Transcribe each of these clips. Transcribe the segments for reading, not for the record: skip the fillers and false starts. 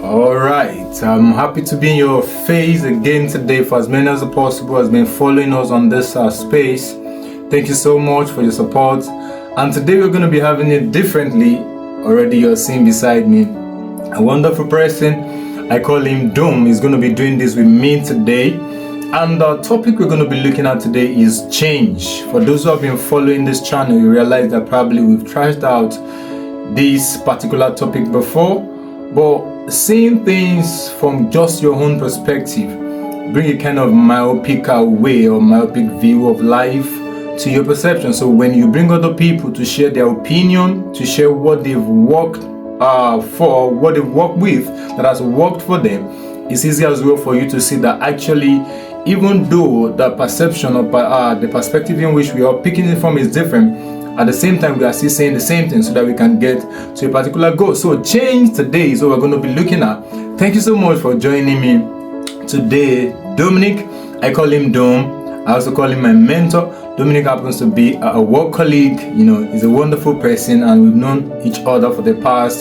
All right, I'm happy to be in your face again today. For as many as possible has been following us on this space. Thank you so much for your support. And today we're going to be having it differently. Already you're seeing beside me a wonderful person. I call him Doom. He's going to be doing this with me today. And the topic we're going to be looking at today is change. For those who have been following this channel, you realize that probably we've trashed out this particular topic before, but seeing things from just your own perspective bring a kind of myopic way or myopic view of life to your perception. So when you bring other people to share their opinion, to share what they've worked for, what they've worked with that has worked for them, it's easy as well for you to see that actually, even though the perception of the perspective in which we are picking it from is different, at the same time we are still saying the same thing so that we can get to a particular goal. So change today is what we're going to be looking at. Thank you so much for joining me today, Dominic. I call him Dom. I also call him my mentor. Dominic happens to be a work colleague. He's a wonderful person, and we've known each other for the past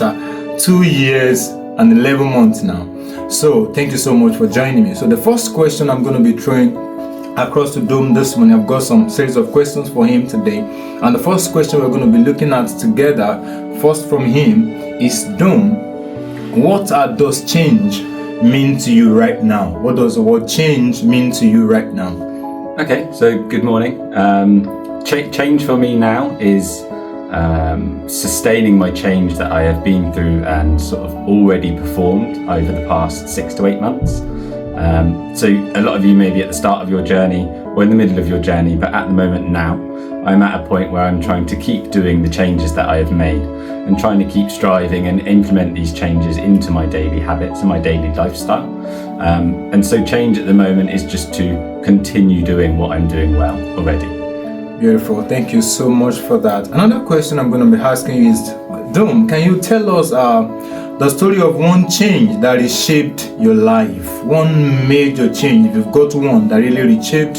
2 years and 11 months now. So thank you so much for joining me. So the first question I'm going to be throwing across to Dome this morning, I've got some series of questions for him today. And the first question we're going to be looking at together, first from him, is Dome, what does change mean to you right now? What does the word change mean to you right now? Okay, so good morning. Change for me now is sustaining my change that I have been through and sort of already performed over the past 6 to 8 months. So a lot of you may be at the start of your journey or in the middle of your journey, but at the moment now, I'm at a point where I'm trying to keep doing the changes that I have made and trying to keep striving and implement these changes into my daily habits and my daily lifestyle. And so change at the moment is just to continue doing what I'm doing well already. Beautiful. Thank you so much for that. Another question I'm going to be asking you is, Dom, can you tell us the story of one change that reshaped your life? One major change, if you've got one that really reshaped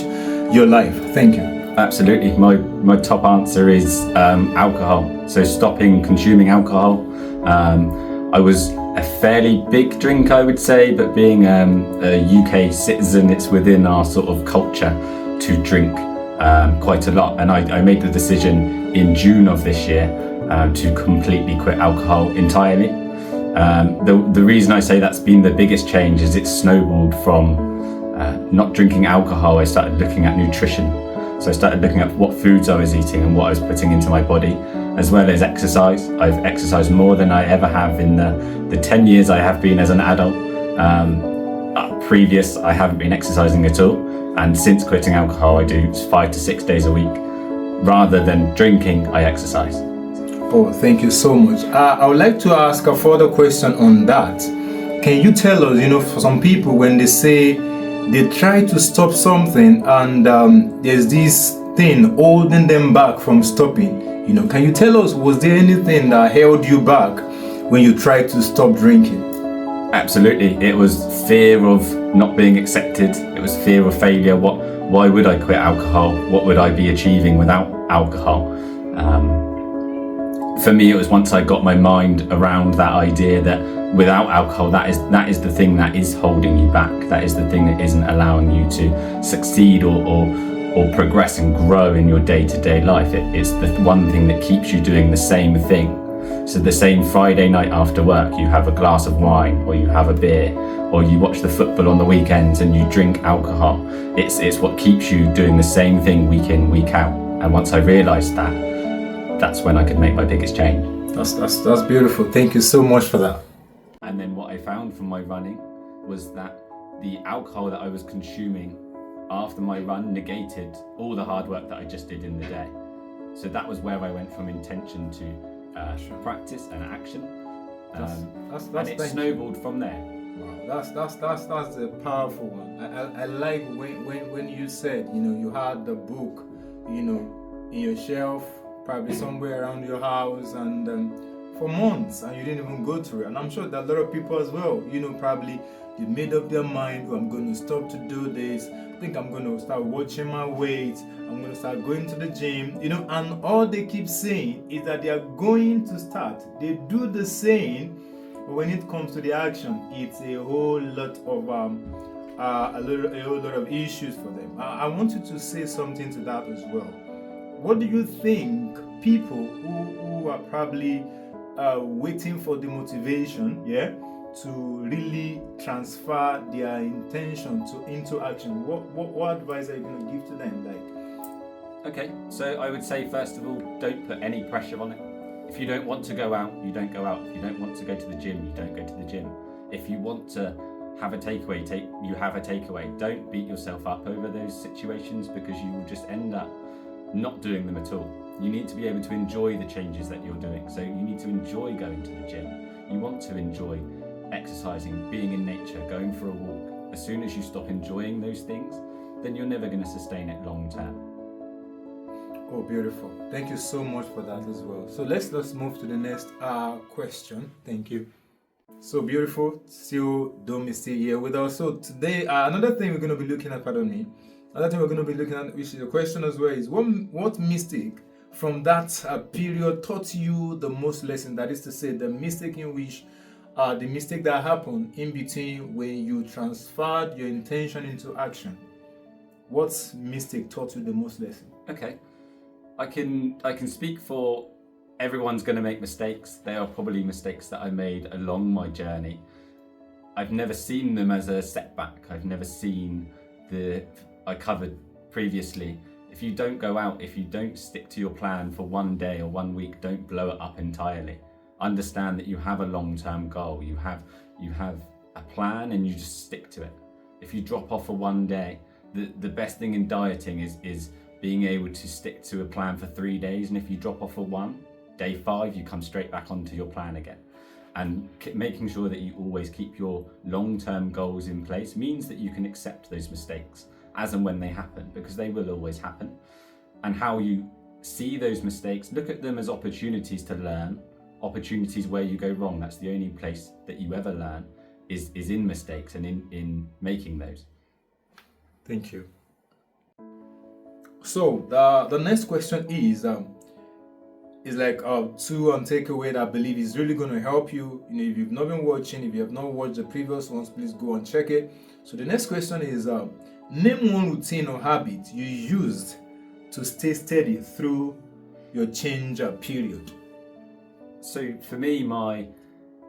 your life. Thank you. Absolutely. My top answer is alcohol. So stopping consuming alcohol. I was a fairly big drinker, I would say, but being a UK citizen, it's within our sort of culture to drink quite a lot, and I made the decision in June of this year to completely quit alcohol entirely. The reason I say that's been the biggest change is it's snowballed from not drinking alcohol. I started looking at nutrition, so I started looking at what foods I was eating and what I was putting into my body, as well as exercise. I've exercised more than I ever have in the 10 years I have been as an adult. Previous, I haven't been exercising at all. And since quitting alcohol, I do 5 to 6 days a week. Rather than drinking, I exercise. Oh, thank you so much. I would like to ask a further question on that. Can you tell us, for some people, when they say they try to stop something and there's this thing holding them back from stopping, can you tell us, was there anything that held you back when you tried to stop drinking? Absolutely. It was fear of not being accepted. It was fear of failure. Why would I quit alcohol? What would I be achieving without alcohol? For me, it was once I got my mind around that idea that without alcohol, that is the thing that is holding you back. That is the thing that isn't allowing you to succeed or progress and grow in your day-to-day life. It's the one thing that keeps you doing the same thing. So the same Friday night after work, you have a glass of wine, or you have a beer, or you watch the football on the weekends and you drink alcohol. It's what keeps you doing the same thing week in, week out. And once I realised that, that's when I could make my biggest change. That's beautiful. Thank you so much for that. And then what I found from my running was that the alcohol that I was consuming after my run negated all the hard work that I just did in the day. So that was where I went from intention to practice and action, and it snowballed from there. Wow, that's a powerful one. I like when you said you had the book in your shelf, probably somewhere around your house, and for months, and you didn't even go through it. And I'm sure that a lot of people as well, probably they made up their mind, oh, I'm going to stop to do this. I think I'm going to start watching my weight. I'm going to start going to the gym, and all they keep saying is that they are going to start. They do the same, but when it comes to the action, it's a whole lot of a whole lot of issues for them. I want you to say something to that as well. What do you think people who are probably waiting for the motivation, yeah, to really transfer their intention into action? What advice are you going to give to them? Okay, so I would say first of all, don't put any pressure on it. If you don't want to go out, you don't go out. If you don't want to go to the gym, you don't go to the gym. If you want to have a takeaway, you have a takeaway. Don't beat yourself up over those situations, because you will just end up not doing them at all. You need to be able to enjoy the changes that you're doing. So you need to enjoy going to the gym. You want to enjoy exercising, being in nature, going for a walk. As soon as you stop enjoying those things, then you're never going to sustain it long term. Oh, beautiful. Thank you so much for that as well. So let's move to the next question. Thank you. So beautiful. Still Dome is still here with us. So today, another thing we're going to be looking at, another thing we're going to be looking at, which is a question as well, is what mistake from that period taught you the most lesson? That is to say, the mistake in which the mistake that happened in between when you transferred your intention into action. What mistake taught you the most lesson? Okay, I can speak for everyone's going to make mistakes. They are probably mistakes that I made along my journey. I've never seen them as a setback. I've never seen I covered previously. If you don't go out, if you don't stick to your plan for one day or 1 week, don't blow it up entirely. Understand that you have a long-term goal. You have a plan and you just stick to it. If you drop off for one day, the best thing in dieting is being able to stick to a plan for 3 days. And if you drop off for one, day 5, you come straight back onto your plan again. And making sure that you always keep your long-term goals in place means that you can accept those mistakes as and when they happen, because they will always happen. And how you see those mistakes, look at them as opportunities to learn, opportunities where you go wrong. That's the only place that you ever learn is in mistakes and in making those. Thank you. So the next question is like two takeaway that I believe is really going to help you. If you've not been watching, if you have not watched the previous ones, please go and check it. So the next question is name one routine or habit you used to stay steady through your change period. So for me, my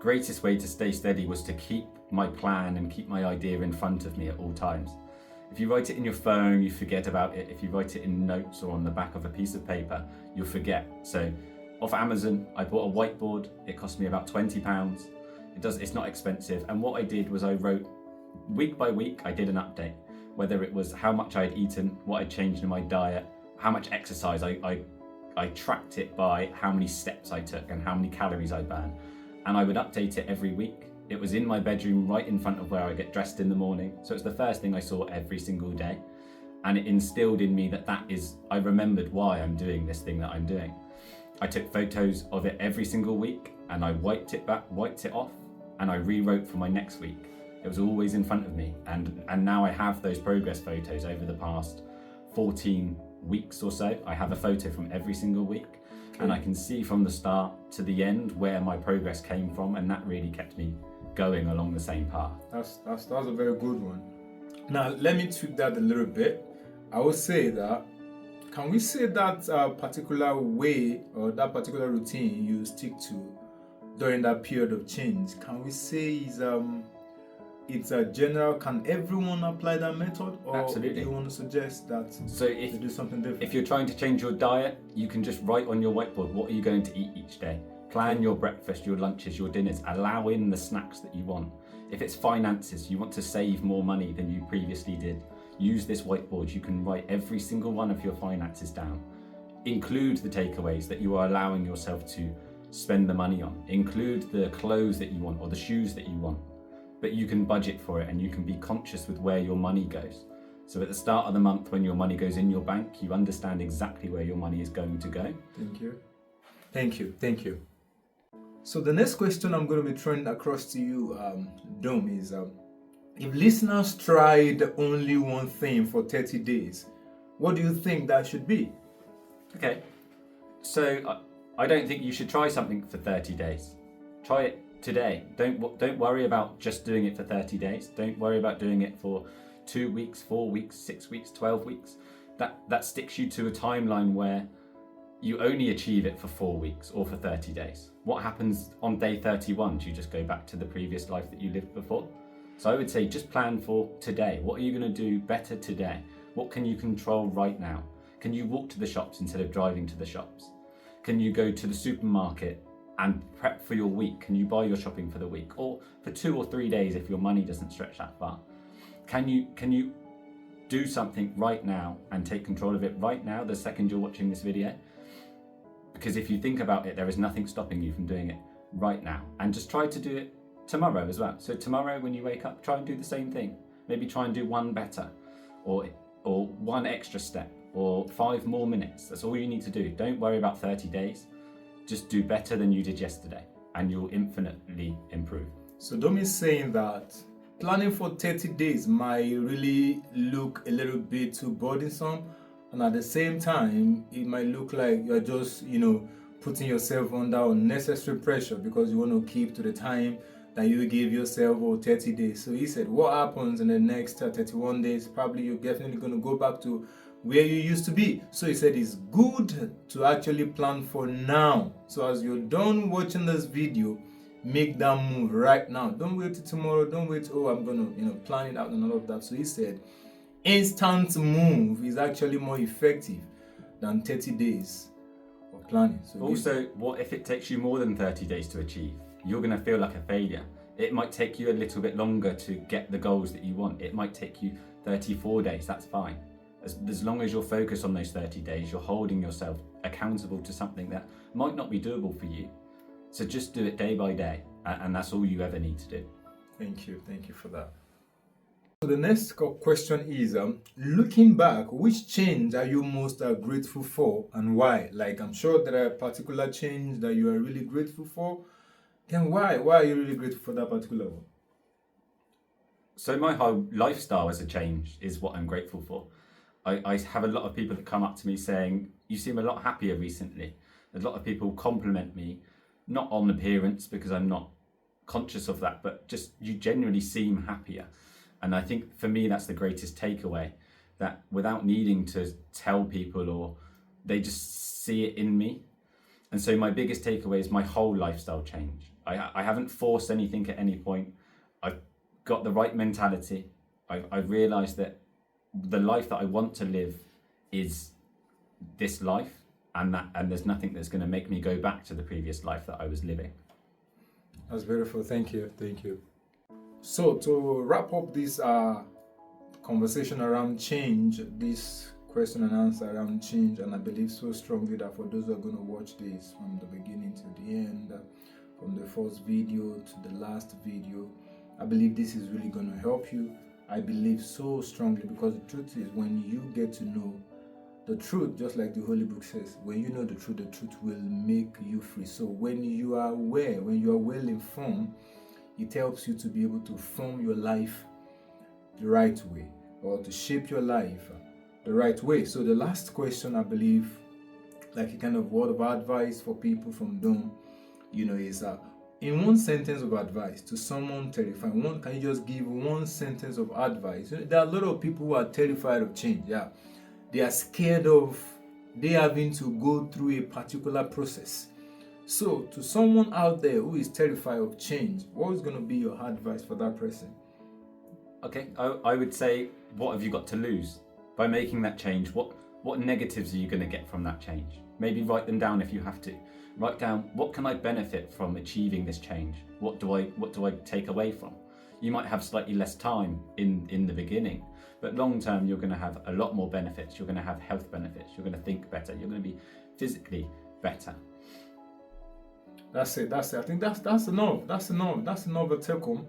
greatest way to stay steady was to keep my plan and keep my idea in front of me at all times. If you write it in your phone, you forget about it. If you write it in notes or on the back of a piece of paper, you'll forget. So off Amazon, I bought a whiteboard. It cost me about £20. It's not expensive. And what I did was I wrote week by week, I did an update, whether it was how much I'd eaten, what I'd changed in my diet, how much exercise. I tracked it by how many steps I took and how many calories I burned. And I would update it every week. It was in my bedroom right in front of where I get dressed in the morning. So it's the first thing I saw every single day. And it instilled in me I remembered why I'm doing this thing that I'm doing. I took photos of it every single week and I wiped it off, and I rewrote for my next week. It was always in front of me. And now I have those progress photos over the past 14 weeks or so. I have a photo from every single week. And I can see from the start to the end where my progress came from, and that really kept me going along the same path. That's a very good one. Now let me tweak that a little bit. I would say that, can we say that particular way or that particular routine you stick to during that period of change, can we say it's a general, can everyone apply that method, or Absolutely. do you want to suggest that If they do something different? If you're trying to change your diet, you can just write on your whiteboard what are you going to eat each day. Plan your breakfast, your lunches, your dinners. Allow in the snacks that you want. If it's finances, you want to save more money than you previously did, use this whiteboard. You can write every single one of your finances down. Include the takeaways that you are allowing yourself to spend the money on. Include the clothes that you want or the shoes that you want. But you can budget for it and you can be conscious with where your money goes. So at the start of the month, when your money goes in your bank, you understand exactly where your money is going to go. Thank you. So the next question I'm going to be throwing across to you, Dome, is if listeners tried only one thing for 30 days, what do you think that should be? Okay, so I don't think you should try something for 30 days. Try it today. Don't worry about just doing it for 30 days. Don't worry about doing it for 2 weeks, 4 weeks, 6 weeks, 12 weeks. That sticks you to a timeline where you only achieve it for 4 weeks or for 30 days. What happens on day 31? Do you just go back to the previous life that you lived before? So I would say just plan for today. What are you going to do better today? What can you control right now? Can you walk to the shops instead of driving to the shops? Can you go to the supermarket and prep for your week? Can you buy your shopping for the week? Or for 2 or 3 days if your money doesn't stretch that far? Can you do something right now and take control of it right now, the second you're watching this video? Because if you think about it, there is nothing stopping you from doing it right now. And just try to do it tomorrow as well. So tomorrow when you wake up, try and do the same thing. Maybe try and do one better, or one extra step, or 5 more minutes. That's all you need to do. Don't worry about 30 days. Just do better than you did yesterday, and you'll infinitely improve. So Dom is saying that planning for 30 days might really look a little bit too burdensome, and at the same time it might look like you're just putting yourself under unnecessary pressure because you want to keep to the time that you gave yourself, or 30 days. So he said what happens in the next 31 days, probably you're definitely going to go back to where you used to be. So he said it's good to actually plan for now. So as you're done watching this video, make that move right now. Don't wait till tomorrow. Don't wait, I'm gonna plan it out and all of that. So he said instant move is actually more effective than 30 days of planning. So also, what if it takes you more than 30 days to achieve? You're going to feel like a failure. It might take you a little bit longer to get the goals that you want. It might take you 34 days. That's fine. As long as you're focused on those 30 days, you're holding yourself accountable to something that might not be doable for you. So just do it day by day, and that's all you ever need to do. Thank you for that. So the next question is, looking back, which change are you most grateful for and why? Like, I'm sure there are a particular change that you are really grateful for. Then why? Why are you really grateful for that particular one? So my whole lifestyle as a change is what I'm grateful for. I have a lot of people that come up to me saying, you seem a lot happier recently. A lot of people compliment me, not on appearance because I'm not conscious of that, but just you genuinely seem happier. And I think for me, that's the greatest takeaway, that without needing to tell people, or they just see it in me. And so my biggest takeaway is my whole lifestyle change. I haven't forced anything at any point. I've got the right mentality. I've realized that the life that I want to live is this life, and there's nothing that's going to make me go back to the previous life that I was living. That's beautiful. Thank you. So to wrap up this conversation around change, this question and answer around change, and I believe so strongly that for those who are going to watch this from the beginning to the end, from the first video to the last video, I believe this is really going to help you. I believe so strongly, because the truth is, when you get to know the truth, just like the Holy Book says, when you know the truth will make you free. So when you are aware, when you are well informed, it helps you to be able to form your life the right way, or to shape your life the right way. So the last question, I believe, like a kind of word of advice for people from Dome, is in one sentence of advice to someone terrified. Can you just give one sentence of advice? There are a lot of people who are terrified of change. Yeah, they are scared of they having to go through a particular process. So to someone out there who is terrified of change, what is going to be your advice for that person? Okay, I would say, what have you got to lose by making that change? What negatives are you going to get from that change? Maybe write them down if you have to. Write down, what can I benefit from achieving this change? What do I take away from? You might have slightly less time in the beginning, but long term you're going to have a lot more benefits. You're going to have health benefits. You're going to think better. You're going to be physically better. That's it. I think that's enough. That's enough to take home.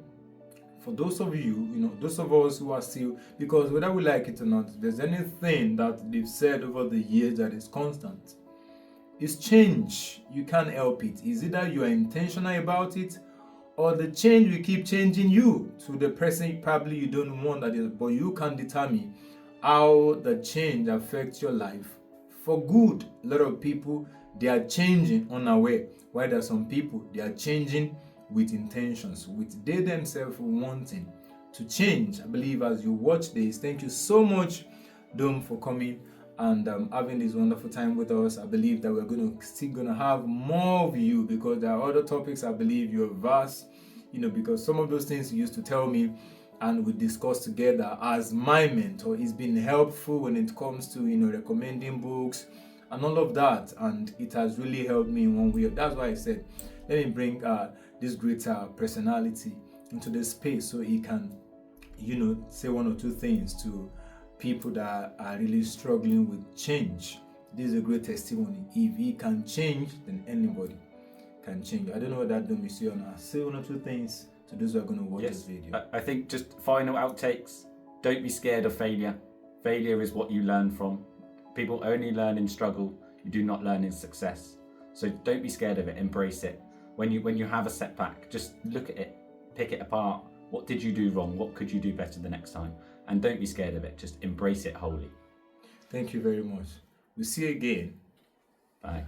For those of you, those of us who are still, because whether we like it or not, if there's anything that they've said over the years that is constant, it's change. You can't help it. It's either you are intentional about it, or the change will keep changing you to the person probably you don't want that is, but you can determine how the change affects your life for good. A lot of people, they are changing unaware, while there are some people, they are changing with intentions, with they themselves wanting to change. I believe as you watch this, thank you so much, Dom, for coming and having this wonderful time with us. I believe that we're still gonna have more of you, because there are other topics I believe you're vast, because some of those things you used to tell me and we discuss together as my mentor, it's been helpful when it comes to recommending books and all of that, and it has really helped me in one way. That's why I said, let me bring this greater personality into this space so he can, say one or two things to people that are really struggling with change. This is a great testimony. If he can change, then anybody can change. I don't know what that do, Monsieur. Say one or two things to those who are going to watch this video. I think just final outtakes. Don't be scared of failure. Failure is what you learn from. People only learn in struggle. You do not learn in success. So don't be scared of it. Embrace it. When you have a setback, just look at it, pick it apart. What did you do wrong? What could you do better the next time? And don't be scared of it. Just embrace it wholly. Thank you very much. We'll see you again. Bye.